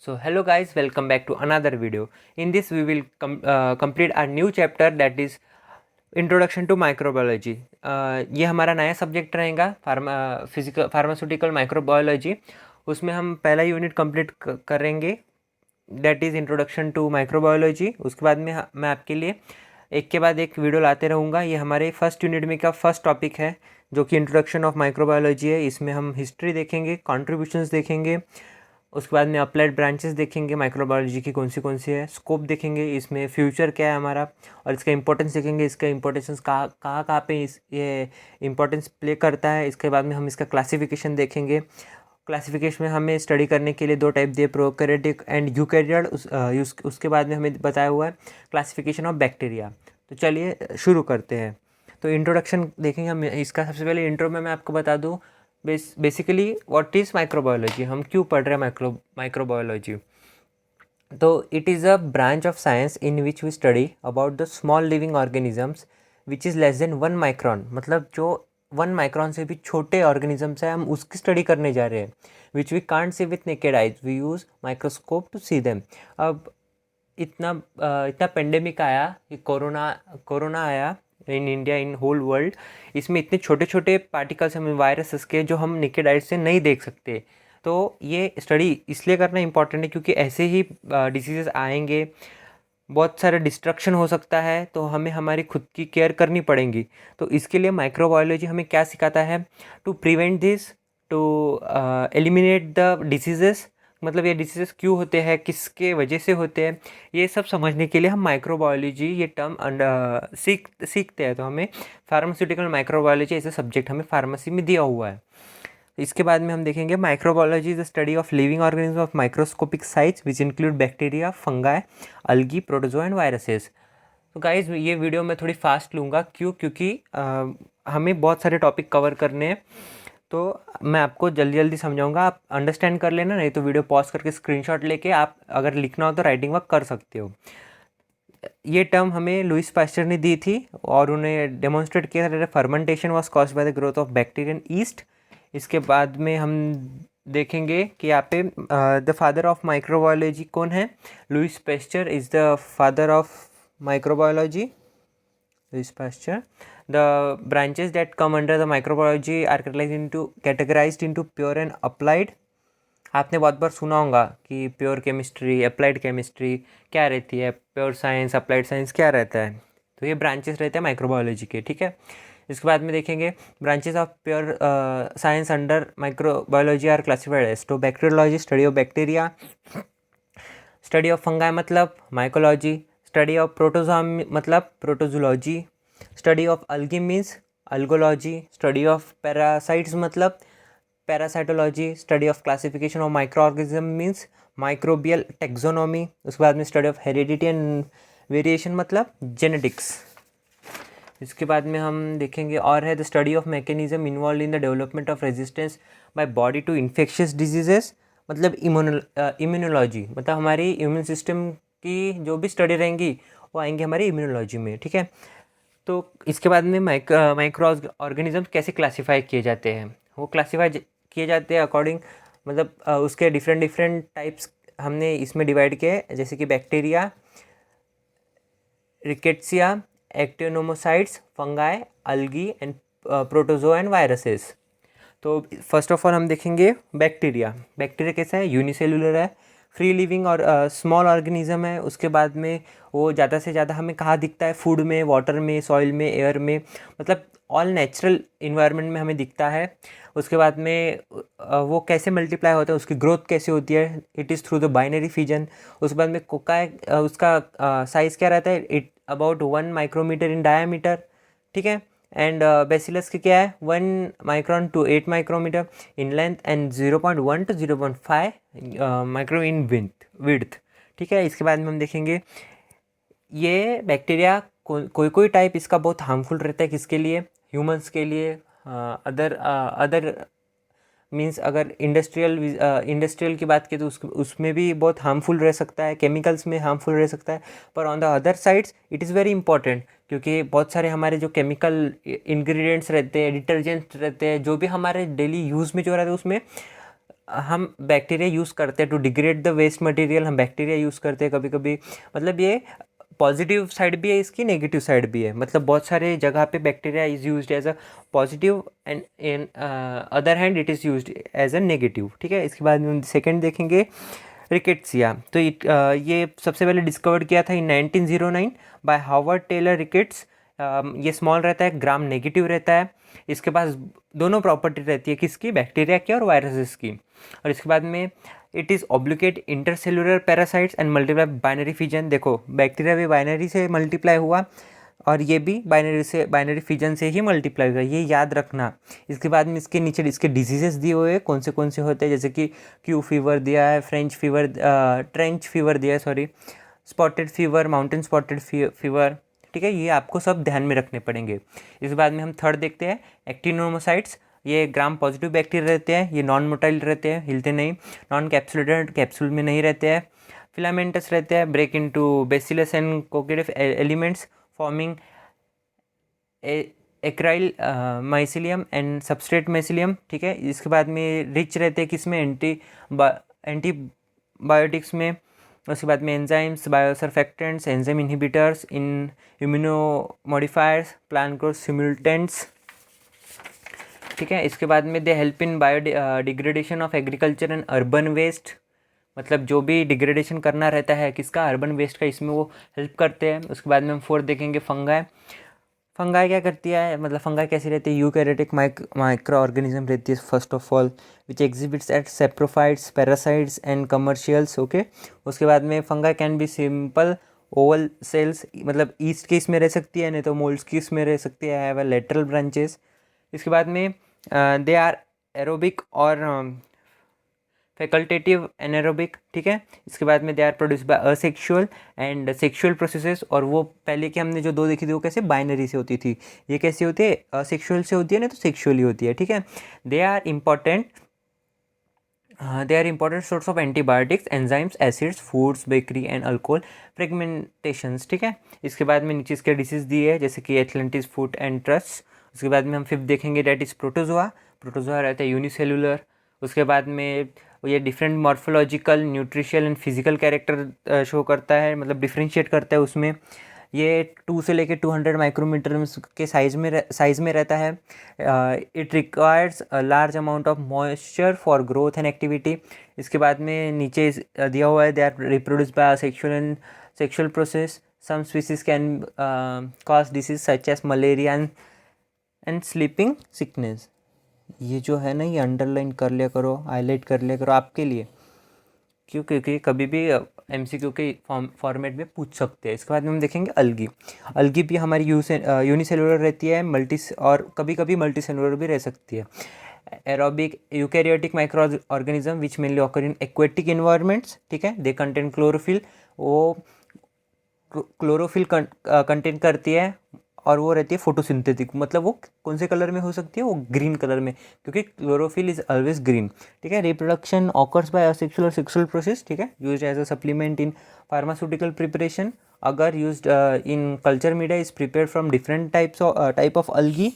So hello guys, welcome back to another video. In this we will complete our new chapter, that is introduction to microbiology. ये हमारा नया subject रहेगा, pharmaceutical microbiology. उसमें हम पहला unit complete करेंगे, that is introduction to microbiology. उसके बाद में मैं आपके लिए एक के बाद एक वीडियो लाते रहूँगा। ये हमारे फर्स्ट यूनिट में का फर्स्ट टॉपिक है, जो कि इंट्रोडक्शन ऑफ माइक्रोबायोलॉजी है। इसमें हम हिस्ट्री देखेंगे, कॉन्ट्रीब्यूशंस देखेंगे, उसके बाद में अप्लाइड ब्रांचेस देखेंगे माइक्रोबायोलॉजी की कौन सी है, स्कोप देखेंगे, इसमें फ्यूचर क्या है हमारा, और इसका इंपॉर्टेंस देखेंगे, इसका इंपॉर्टेंस कहाँ पे ये इंपॉर्टेंस प्ले करता है। इसके बाद में हम इसका क्लासिफिकेशन देखेंगे। क्लासिफिकेशन में हमें स्टडी करने के लिए दो टाइप दिए, प्रोकैरियोटिक एंड यूकैरियोट। उसके बाद में हमें बताया हुआ है क्लासिफिकेशन ऑफ बैक्टीरिया। तो चलिए शुरू करते हैं। तो इंट्रोडक्शन देखेंगे हम। इसका सबसे पहले इंट्रो में मैं आपको बता दूँ बेसिकली व्हाट इज़ माइक्रोबायोलॉजी, हम क्यों पढ़ रहे हैं माइक्रोबायोलॉजी। तो it is a branch of science in which we study about the small living organisms which is less than 1 micron. मतलब जो 1 माइक्रॉन से भी छोटे ऑर्गेनिजम्स हैं, हम उसकी स्टडी करने जा रहे हैं। Which we can't see with naked eyes, we use microscope to see them. अब इतना पेंडेमिक आया, कि कोरोना आया in India, in whole world. इसमें इतने छोटे छोटे पार्टिकल्स हैं वायरसेस के, जो हम नेकेड आइज से नहीं देख सकते। तो ये स्टडी इसलिए करना इम्पॉर्टेंट है क्योंकि ऐसे ही डिसीजेस आएंगे, बहुत सारा डिस्ट्रक्शन हो सकता है, तो हमें हमारी खुद की केयर करनी पड़ेगी। तो इसके लिए माइक्रोबायोलॉजी हमें क्या सिखाता है, to prevent this, to eliminate the diseases. मतलब ये डिसीजेस क्यों होते हैं, किसके वजह से होते हैं, ये सब समझने के लिए हम माइक्रोबायोलॉजी ये टर्म सीखते हैं। तो हमें फार्मास्यूटिकल माइक्रोबायोलॉजी ऐसे सब्जेक्ट हमें फार्मेसी में दिया हुआ है। इसके बाद में हम देखेंगे microbiology is the study of living organism of microscopic size which include bacteria, fungi, algae, protozoa and viruses. तो गाइज ये वीडियो मैं थोड़ी फास्ट लूँगा, क्योंकि हमें बहुत सारे टॉपिक कवर करने हैं। तो मैं आपको जल्दी जल्दी समझाऊंगा, आप अंडरस्टैंड कर लेना, नहीं तो वीडियो पॉज करके स्क्रीनशॉट लेके आप अगर लिखना हो तो राइटिंग वर्क कर सकते हो। ये टर्म हमें लुइस पास्चर ने दी थी और उन्हें डेमोन्स्ट्रेट किया था, fermentation was caused by the growth of Bactrian east. इसके बाद में हम देखेंगे कि यहाँ पे द फादर ऑफ माइक्रोबायोलॉजी कौन है। Louis Pasteur is the father of microbiology, Louis Pasteur. The branches that come under the microbiology are categorized into pure and applied. आपने बहुत बार सुना होगा कि प्योर केमिस्ट्री, अप्लाइड केमिस्ट्री क्या रहती है, प्योर साइंस, अप्लाइड साइंस क्या रहता है। तो ये ब्रांचेस रहते हैं माइक्रोबायोलॉजी के, ठीक है। इसके बाद में देखेंगे branches of pure science under microbiology are classified as तो bacteriology, study of bacteria, study of fungi मतलब माइकोलॉजी, स्टडी ऑफ प्रोटोजोआ मतलब protozoology, study of algae means algology, study of parasites मतलब parasitology, study of classification of microorganism means microbial taxonomy. उसके बाद में study of heredity and variation मतलब genetics. इसके बाद में हम देखेंगे और है the study of mechanism involve in the development of resistance by body to infectious diseases मतलब इम्यूनोलॉजी। मतलब हमारी इम्यून सिस्टम की जो भी स्टडी रहेंगी वो आएंगी हमारी इम्यूनोलॉजी में, ठीक है। तो इसके बाद में माइक्रो ऑर्गेनिज्म कैसे क्लासीफाई किए जाते हैं, वो क्लासीफाई किए जाते हैं अकॉर्डिंग, मतलब उसके डिफरेंट टाइप्स हमने इसमें डिवाइड किए, जैसे कि bacteria, rickettsia, actinomycetes, fungi, algae and protozoa and viruses. तो फर्स्ट ऑफ ऑल हम देखेंगे बैक्टीरिया। बैक्टीरिया कैसा है, यूनिसेलुलर है, फ्री लिविंग और स्मॉल ऑर्गेनिज्म है। उसके बाद में वो ज़्यादा से ज़्यादा हमें कहाँ दिखता है, फूड में, वाटर में, सॉइल में, एयर में, मतलब ऑल नेचुरल इन्वायरमेंट में हमें दिखता है। उसके बाद में वो कैसे मल्टीप्लाई होता है, उसकी ग्रोथ कैसे होती है, it is through the binary fission. उसके बाद में कोका उसका साइज़ क्या रहता है, it about 1 micrometer in diameter, ठीक है। एंड बेसिलस की क्या है, 1 micron to 8 micrometer in length and 0.1 to 0.5 micro in width, ठीक है। इसके बाद में हम देखेंगे ये बैक्टीरिया कोई टाइप इसका बहुत हार्मफुल रहता है, किसके लिए, ह्यूमंस के लिए, अदर मीन्स अगर इंडस्ट्रियल की बात की तो उसमें भी बहुत हार्मफुल रह सकता है, केमिकल्स में हार्मफुल रह सकता है। पर on the other sides it is very important, क्योंकि बहुत सारे हमारे जो केमिकल इंग्रेडिएंट्स रहते हैं, डिटर्जेंट्स रहते हैं, जो भी हमारे डेली यूज़ में जो रहते हैं, उसमें हम बैक्टीरिया यूज़ करते हैं to degrade the waste material, हम बैक्टीरिया यूज़ करते हैं कभी कभी। मतलब ये पॉजिटिव साइड भी है इसकी, नेगेटिव साइड भी है। मतलब बहुत सारे जगह पे bacteria is used as a positive and in other hand it is used as a negative, ठीक है। इसके बाद में हम सेकेंड देखेंगे रिकेट्सिया। तो ये सबसे पहले डिस्कवर किया था इन 1909 बाय हावर्ड टेलर रिकेट्स। ये स्मॉल रहता है, ग्राम नेगेटिव रहता है। इसके पास दोनों प्रॉपर्टी रहती है, किसकी, बैक्टीरिया की और वायरसेस की। और इसके बाद में it is obligate intercellular parasites and multiply binary fission. देखो बैक्टीरिया भी बाइनरी से मल्टीप्लाई हुआ और ये भी बाइनरी फिजन से ही मल्टीप्लाई हुआ, ये याद रखना। इसके बाद में इसके नीचे इसके डिजीजेस दिए हुए हैं कौन से होते हैं, जैसे कि क्यू फीवर दिया है, ट्रेंच फीवर दिया है, sorry, spotted fever, mountain spotted fever, ठीक है। ये आपको सब ध्यान में रखने पड़ेंगे। इसके बाद में हम थर्ड देखते हैं एक्टिनोमोसाइट्स। ये ग्राम पॉजिटिव बैक्टीरिया रहते हैं, ये नॉन मोटाइल रहते हैं, हिलते नहीं, नॉन कैप्सुलेटेड, कैप्सूल में नहीं रहते हैं, फिलामेंटस रहते हैं, break into bacillus and coccoid elements forming aerial mycelium and substrate mycelium, ठीक है। इसके बाद में रिच रहते हैं किसमें, एंटीबायोटिक्स में। उसके बाद में enzymes, biosurfactants, enzyme inhibitors, in immunomodifiers, plant growth simulants, ठीक है। इसके बाद में they help in biodegradation of agriculture and urban waste. मतलब जो भी डिग्रेडेशन करना रहता है किसका, अर्बन वेस्ट का, इसमें वो हेल्प करते हैं। उसके बाद में हम फोर्थ देखेंगे फंगाई। फंगाई क्या करती है, मतलब फंगाई कैसी रहती है, यूकैरियोटिक माइक्रो ऑर्गेनिज्म रहती है first of all, which exhibits at saprophytes, parasites and commercials, okay. उसके बाद में fungi can be simple oval cells, मतलब ईस्ट की इसमें रह सकती है, नहीं तो मोल्ड्स की इसमें रह सकती है, हैव अ लेटरल ब्रांचेस। इसके बाद में दे आर एरोबिक और फैकल्टेटिव एनारोबिक, ठीक है। इसके बाद में they are produce by asexual and sexual processes. और वो पहले की हमने जो दो देखी थी वो कैसे बाइनरी से होती थी, ये कैसी होती है, असेक्सुअल से होती है, ना तो सेक्सुअली होती है, ठीक है। They are important source of antibiotics, enzymes, acids, foods, bakery and alcohol fragmentations, ठीक है। इसके बाद में नीचे इसके डिसीज दिए है, जैसे कि एथलेंटिस फूड एंड ट्रस्ट। उसके बाद में हम फिफ्थ देखेंगे, डेट इज प्रोटोजोआ। प्रोटोजोआ रहता है यूनिसेलुलर। उसके बाद में ये different morphological, nutritional and physical character show करता है, मतलब डिफ्रेंशिएट करता है उसमें। ये 2 से लेकर 200 माइक्रोमीटर के साइज़ में रहता है। It requires a large amount of moisture for growth and activity. इसके बाद में नीचे दिया हुआ है, they are reproduce by sexual process. Some species can cause disease such as malaria and sleeping sickness. ये जो है ना, ये अंडरलाइन कर लिया करो, हाईलाइट कर लिया करो आपके लिए, क्योंकि कभी भी MCQ के फॉर्मेट में पूछ सकते हैं। इसके बाद में हम देखेंगे अलगी। अलगी भी हमारी यूनिसेलुलर रहती है, और कभी कभी मल्टी सेलुलर भी रह सकती है। Aerobic eukaryotic micro organism which mainly occur in aquatic environments, ठीक है। दे कंटेन क्लोरोफिल, वो क्लोरोफिल कंटेन करती है, और वो रहती है फोटोसिंथेटिक, मतलब वो कौन से कलर में हो सकती है, वो ग्रीन कलर में, क्योंकि क्लोरोफिल इज ऑलवेज ग्रीन, ठीक है। Reproduction occurs by asexual or sexual process, ठीक है। Used as a supplement in pharmaceutical preparation. Agar used in culture media is prepared from different type of algae.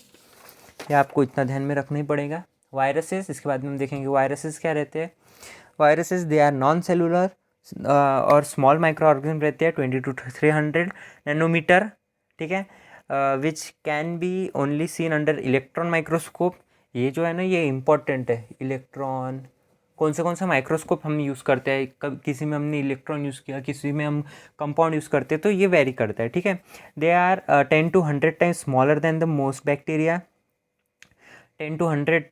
ये आपको इतना ध्यान में रखना ही पड़ेगा। वायरसेस, इसके बाद में हम देखेंगे वायरसेस क्या रहते हैं। Viruses they are non cellular और स्मॉल माइक्रो ऑर्गेनिज्म रहते हैं 20 to 300 नैनोमीटर, ठीक है, which can be only seen under electron microscope. ये जो है ना, ये इम्पॉर्टेंट है। इलेक्ट्रॉन कौन सा माइक्रोस्कोप हम यूज़ करते हैं, किसी में हमने इलेक्ट्रॉन यूज़ किया, किसी में हम कंपाउंड यूज़ करते हैं, तो ये वेरी करता है, ठीक है। They are 10 to 100 times smaller than the most bacteria. 10 to 100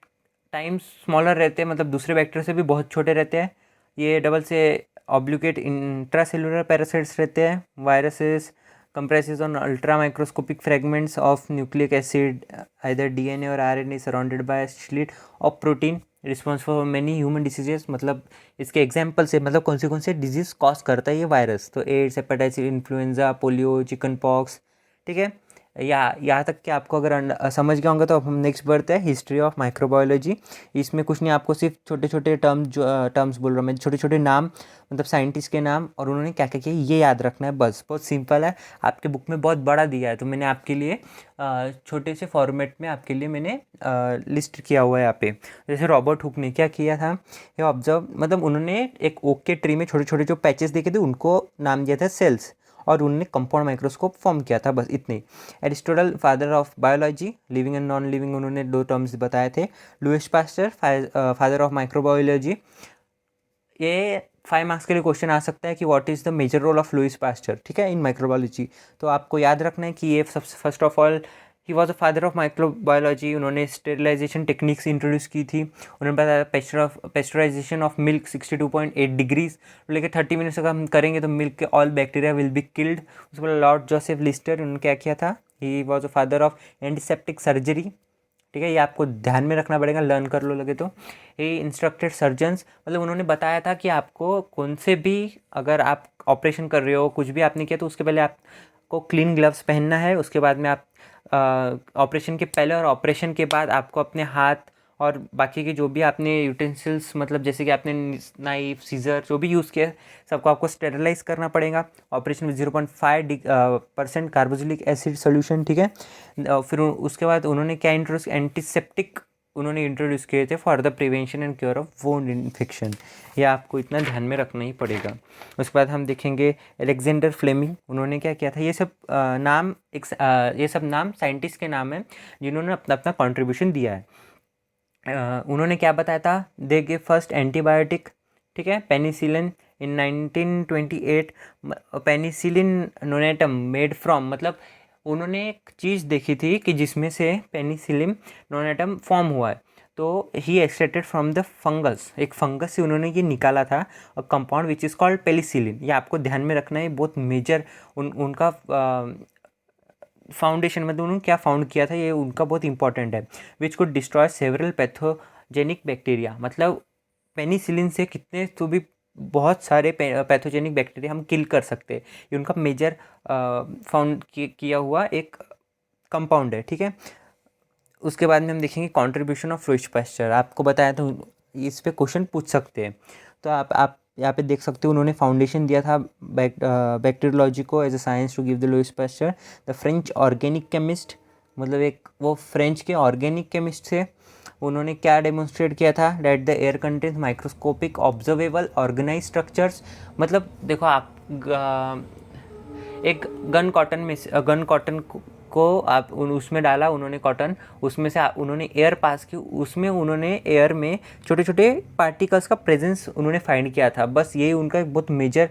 times smaller रहते हैं, मतलब दूसरे बैक्टीरिया से भी बहुत छोटे रहते हैं। ये डबल से ऑब्लिकेट इंट्रासेलुलर पैरासाइट्स रहते हैं। Viruses compresses on ultra microscopic fragments of nucleic acid, either DNA or RNA, surrounded by a sheet of protein responsible for many human diseases। मतलब इसके एग्जाम्पल से, मतलब कौन से डिजीज कॉज करता है ये वायरस, तो AIDS, hepatitis, influenza, polio, chicken pox, ठीक है। या यहाँ तक कि आपको अगर समझ गया होंगे तो अब हम नेक्स्ट बढ़ते हैं हिस्ट्री ऑफ माइक्रोबायोलॉजी। इसमें कुछ नहीं, आपको सिर्फ छोटे छोटे टर्म्स बोल रहा हूँ मैं, छोटे छोटे नाम, मतलब साइंटिस्ट के नाम और उन्होंने क्या क्या किया ये याद रखना है बस। बहुत सिंपल है, आपके बुक में बहुत बड़ा दिया है तो मैंने आपके लिए छोटे से फॉर्मेट में आपके लिए मैंने लिस्ट किया हुआ है यहाँ पे। जैसे रॉबर्ट हुक ने क्या किया था, ये ऑब्जर्व, मतलब उन्होंने एक ओक के ट्री में छोटे छोटे जो पैचेस देखे थे उनको नाम दिया था सेल्स, और उन्होंने कंपाउंड माइक्रोस्कोप फॉर्म किया था, बस इतने। Aristotle father of biology, living and non living, उन्होंने 2 टर्म्स बताए थे। Lewis pasture father of microbiology. ये 5 मार्क्स के लिए क्वेश्चन आ सकता है कि what is the major role of Louis Pasteur, ठीक है, इन माइक्रोबायोलॉजी। तो आपको याद रखना है कि ये सबसे first of all he was a father of microbiology. उन्होंने स्टेरिलाइजेशन टेक्निक्स इंट्रोड्यूस की थी। उन्होंने बताया पेस्चराइजेशन ऑफ मिल्क 62.8 डिग्रीज लेके 30 मिनट्स अगर हम करेंगे तो मिल्क के all bacteria will be killed. उसके बाद लॉर्ड जोसेफ लिस्टर, उन्होंने क्या किया था, he was a father of antiseptic surgery, ठीक है, ये आपको ध्यान में रखना पड़ेगा, लर्न कर लो लगे तो। ये इंस्ट्रक्टेड सर्जन्स, मतलब उन्होंने बताया था कि आपको कौन से भी, अगर आप ऑपरेशन कर रहे हो, कुछ भी आपने किया तो उसके पहले आपको क्लीन ग्लव्स पहनना है। उसके बाद में आप ऑपरेशन के पहले और ऑपरेशन के बाद आपको अपने हाथ और बाकी के जो भी आपने यूटेंसिल्स, मतलब जैसे कि आपने नाइफ, सीजर जो भी यूज़ किया, सबको आपको स्टेरलाइज करना पड़ेगा। ऑपरेशन में 0.5% कार्बोक्सिलिक एसिड सोल्यूशन, ठीक है। फिर उसके बाद उन्होंने क्या इंट्रोड्यूस, एंटीसेप्टिक उन्होंने इंट्रोड्यूस किए थे for the prevention and cure of wound infection. ये आपको इतना ध्यान में रखना ही पड़ेगा। उसके बाद हम देखेंगे अलेक्जेंडर फ्लेमिंग, उन्होंने क्या किया था। ये सब ये सब नाम साइंटिस्ट के नाम हैं जिन्होंने अपना अपना कॉन्ट्रीब्यूशन दिया है। उन्होंने क्या बताया था, दे गिव फर्स्ट एंटीबायोटिक, ठीक है, पेनिसिलिन इन 1928। पेनिसिलिन नोनेटम मेड फ्रॉम, मतलब उन्होंने एक चीज़ देखी थी कि जिसमें से पेनिसिलिन नोनेटम फॉर्म हुआ है, तो ही एक्सट्रैक्टेड फ्रॉम द फंगस, एक फंगस से उन्होंने ये निकाला था, और compound which is called penicillin. ये आपको ध्यान में रखना है, बहुत मेजर उनका फाउंडेशन, मतलब उन्होंने क्या फाउंड किया था, ये उनका बहुत इंपॉर्टेंट है। Which could destroy several pathogenic bacteria, मतलब पेनिसिलिन से कितने तो भी बहुत सारे पैथोजेनिक बैक्टीरिया हम किल कर सकते हैं। ये उनका मेजर फाउंड किया हुआ एक कंपाउंड है, ठीक है। उसके बाद में हम देखेंगे कंट्रीब्यूशन ऑफ लुईस पास्चर। आपको बताया था, इस पे क्वेश्चन पूछ सकते हैं, तो आप यहाँ पे देख सकते हो, उन्होंने फाउंडेशन दिया था बैक्टीरियोलॉजी को as a science to give the Louis Pasteur. The French organic chemist, मतलब एक वो फ्रेंच के ऑर्गेनिक केमिस्ट थे। उन्होंने क्या डेमोन्स्ट्रेट किया था, that the air contains microscopic observable organized structures. मतलब देखो आप एक गन कॉटन को आप उसमें डाला, उन्होंने कॉटन, उसमें से उन्होंने एयर पास की, उसमें उन्होंने एयर में छोटे छोटे पार्टिकल्स का प्रेजेंस उन्होंने फाइंड किया था। बस यही उनका एक बहुत मेजर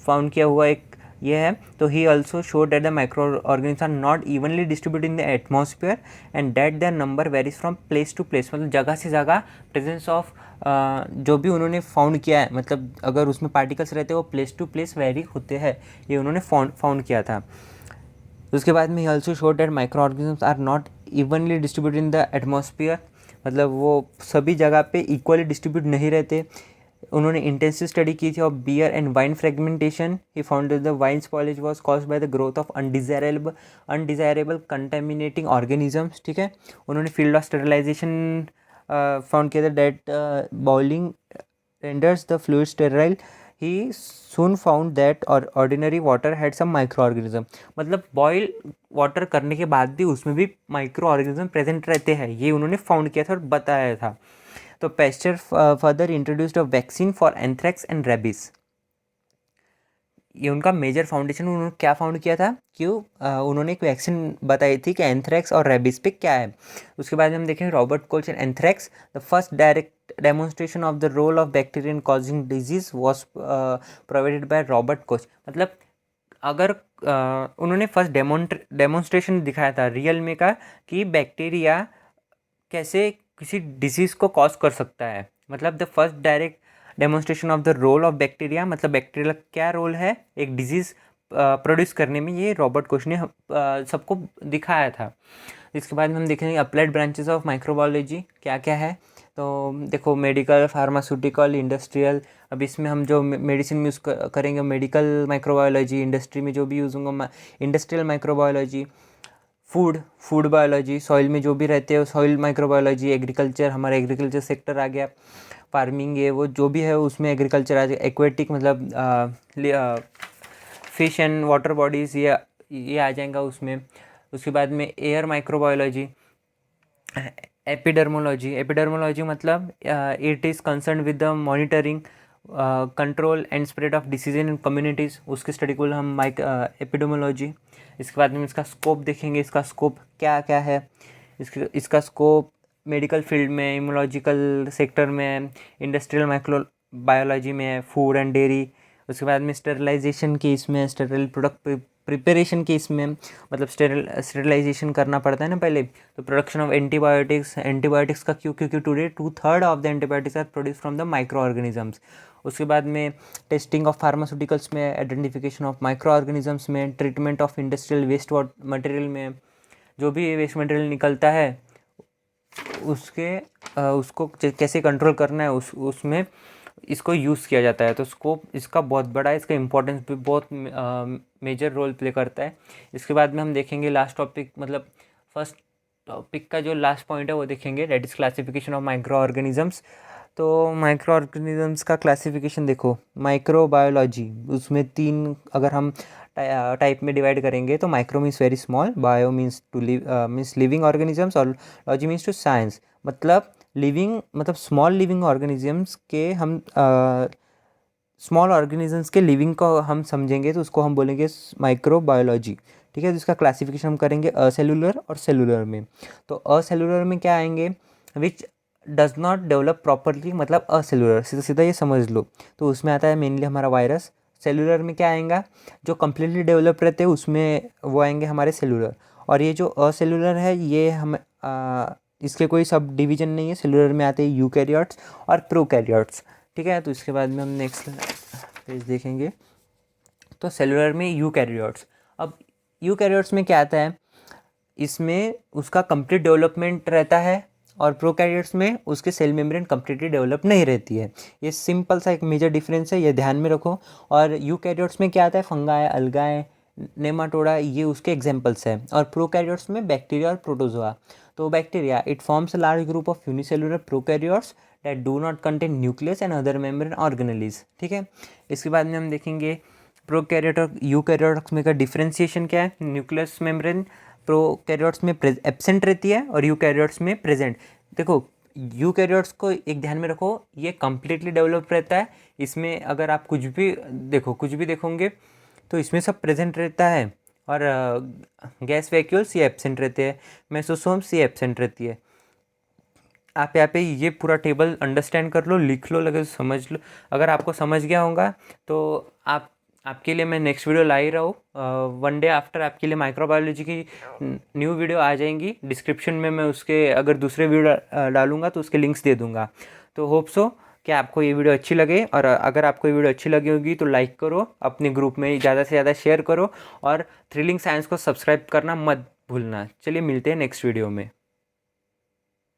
फाउंड किया हुआ एक ये है। तो he also showed that the microorganisms are not evenly distributed in the atmosphere and that their number varies from place to place, मतलब जगह से जगह प्रेजेंस ऑफ जो भी उन्होंने फाउंड किया है, मतलब अगर उसमें पार्टिकल्स रहते हैं वो प्लेस टू प्लेस वेरी होते हैं, ये उन्होंने फाउंड किया था। उसके बाद में he also showed that microorganisms are not evenly distributed in the atmosphere, मतलब वो सभी जगह पे इक्वली डिस्ट्रीब्यूट नहीं रहते। उन्होंने इंटेंसिव स्टडी की थी of beer and wine fragmentation. He found that the wine spoilage was caused by the growth of undesirable contaminating organisms, ठीक है। उन्होंने फील्ड ऑफ स्टेरिलाइजेशन फाउंड किया था, that boiling renders the fluid sterile. He soon found that ordinary water had some microorganism, मतलब boil water करने के बाद भी उसमें भी माइक्रो ऑर्गेनिज्म प्रेजेंट रहते हैं, ये उन्होंने फाउंड किया था और बताया था। तो pasture further introduced a vaccine for anthrax and rabies. ये उनका मेजर फाउंडेशन, उन्होंने क्या फाउंड किया था कि उन्होंने एक वैक्सीन बताई थी कि एंथ्रैक्स और रेबीज पे क्या है। उसके बाद हम देखेंगे Robert Koch and anthrax. The first direct demonstration of the role of bacteria in causing disease was provided by Robert Koch, मतलब अगर उन्होंने फर्स्ट डेमोन्स्ट्रेशन दिखाया था रियल में का कि बैक्टीरिया कैसे किसी डिजीज़ को कॉज कर सकता है, मतलब the first direct demonstration of the role of bacteria, मतलब बैक्टीरिया का क्या रोल है एक डिजीज़ प्रोड्यूस करने में, ये रॉबर्ट कोच ने सबको दिखाया था। इसके बाद हम देखेंगे अप्लाइड ब्रांचेस ऑफ माइक्रोबायोलॉजी क्या क्या है। तो देखो मेडिकल, फार्मास्यूटिकल, इंडस्ट्रियल। अब इसमें हम जो मेडिसिन में यूज़ करेंगे मेडिकल माइक्रोबायोलॉजी, इंडस्ट्री में जो भी यूज़ होंगे industrial microbiology. Food biology, soil में जो भी रहते हैं सॉइल माइक्रोबायोलॉजी, एग्रीकल्चर, हमारा एग्रीकल्चर सेक्टर आ गया, फार्मिंग ये वो जो भी है उसमें एग्रीकल्चर आ जाएगा, एक्वेटिक मतलब फिश एंड वाटर बॉडीज़ ये आ जाएगा उसमें। उसके बाद में एयर माइक्रोबायोलॉजी, एपिडर्मोलॉजी मतलब it is concern with the monitoring, control and spread of disease in communities, उसकी स्टडी को हम एपिडर्मोलॉजी। इसके बाद में इसका स्कोप देखेंगे, इसका स्कोप क्या क्या है। इसका स्कोप मेडिकल फील्ड में, इम्यूनोलॉजिकल सेक्टर में, इंडस्ट्रियल माइक्रोबायोलॉजी में, फूड एंड डेयरी। उसके बाद में स्टेरिलाइजेशन की इसमें, स्टेरिल प्रोडक्ट प्रिपरेशन की इसमें, मतलब स्टेरिलाइजेशन करना पड़ता है ना पहले, तो प्रोडक्शन ऑफ एंटीबायोटिक्स का क्योंकि today 2/3 of the antibiotics are produce from the microorganisms. उसके बाद में टेस्टिंग ऑफ फार्मास्यूटिकल्स में, आइडेंटिफिकेशन ऑफ माइक्रो ऑर्गेनिजम्स में, treatment of industrial waste material में, जो भी वेस्ट मटेरियल निकलता है उसको कैसे कंट्रोल करना है उसमें इसको यूज़ किया जाता है। तो स्कोप इसका बहुत बड़ा है, इसका इम्पोर्टेंस भी बहुत मेजर रोल प्ले करता है। इसके बाद में हम देखेंगे लास्ट टॉपिक, मतलब फर्स्ट टॉपिक का जो लास्ट पॉइंट है वो देखेंगे, that is classification of micro organisms. तो माइक्रो ऑर्गेनिजम्स का क्लासिफिकेशन देखो, माइक्रोबायोलॉजी उसमें 3 अगर हम टाइप में डिवाइड करेंगे तो micro means very small, bio means two means living organisms, और लॉजी मीन्स टू साइंस, मतलब लिविंग मतलब स्मॉल लिविंग ऑर्गेनिजम्स के हम स्मॉल ऑर्गेनिजम्स के लिविंग को हम समझेंगे तो उसको हम बोलेंगे माइक्रोबायोलॉजी। ठीक है, तो इसका क्लासिफिकेशन हम करेंगे असेलुलर और सेलुलर में। तो असेलुलर में क्या आएंगे, which does not develop properly, मतलब असेलुलर, सीधा सीधा ये समझ लो। तो उसमें आता है मेनली हमारा वायरस। सेलुलर में क्या आएगा, जो कम्प्लीटली डेवलप रहते हैं उसमें वो आएंगे हमारे सेलुलर। और ये जो असेलुलर है ये हम इसके कोई सब डिवीजन नहीं है, सेलुलर में आते हैं यूकैरियोट्स और प्रोकैरियोट्स। ठीक है, तो इसके बाद में हम नेक्स्ट पेज देखेंगे। तो सेलुलर में यूकैरियोट्स, अब यूकैरियोट्स में क्या आता है, इसमें उसका कंप्लीट डेवलपमेंट रहता है, और प्रोकैरियोट्स में उसके सेल मेम्ब्रेन कंप्लीटली डेवलप नहीं रहती है। ये सिंपल सा एक मेजर डिफरेंस है, ये ध्यान में रखो। और यूकैरियोट्स में क्या आता है, फंगाई, अलगाए, नेमाटोडा, ये उसके एग्जांपल्स हैं। और प्रोकैरियोट्स में बैक्टीरिया और प्रोटोजोआ। तो bacteria, it forms a large group of unicellular prokaryotes that do not contain nucleus and other membrane organelles. ठीक है, इसके बाद में हम देखेंगे प्रोकैरियोट और यूकैरियोट्स में का डिफ्रेंशिएशन क्या है। न्यूक्लियस मेम्ब्रेन प्रोकैरियोट्स में एब्सेंट रहती है और यूकैरियोट्स में प्रेजेंट। देखो यूकैरियोट्स को एक ध्यान में रखो, ये कम्प्लीटली डेवलप रहता है। इसमें अगर आप कुछ भी देखोगे तो इसमें सब प्रेजेंट रहता है, और गैस वैक्यूल्स ये एब्सेंट रहते हैं, मेसोसोम्स ये एब्सेंट रहती है। आप यहाँ पे ये पूरा टेबल अंडरस्टैंड कर लो, लिख लो, लगे समझ लो। अगर आपको समझ गया होगा तो आपके लिए मैं नेक्स्ट वीडियो ला ही रहा हूँ। 1 डे आफ्टर आपके लिए माइक्रोबायोलॉजी की न्यू वीडियो आ जाएंगी। डिस्क्रिप्शन में मैं उसके अगर दूसरे वीडियो डालूंगा तो उसके लिंक्स दे दूंगा। तो होप सो कि आपको ये वीडियो अच्छी लगे, और अगर आपको ये वीडियो अच्छी लगी होगी तो लाइक करो, अपने ग्रुप में ज़्यादा से ज़्यादा शेयर करो, और थ्रिलिंग साइंस को सब्सक्राइब करना मत भूलना। चलिए मिलते हैं नेक्स्ट वीडियो में।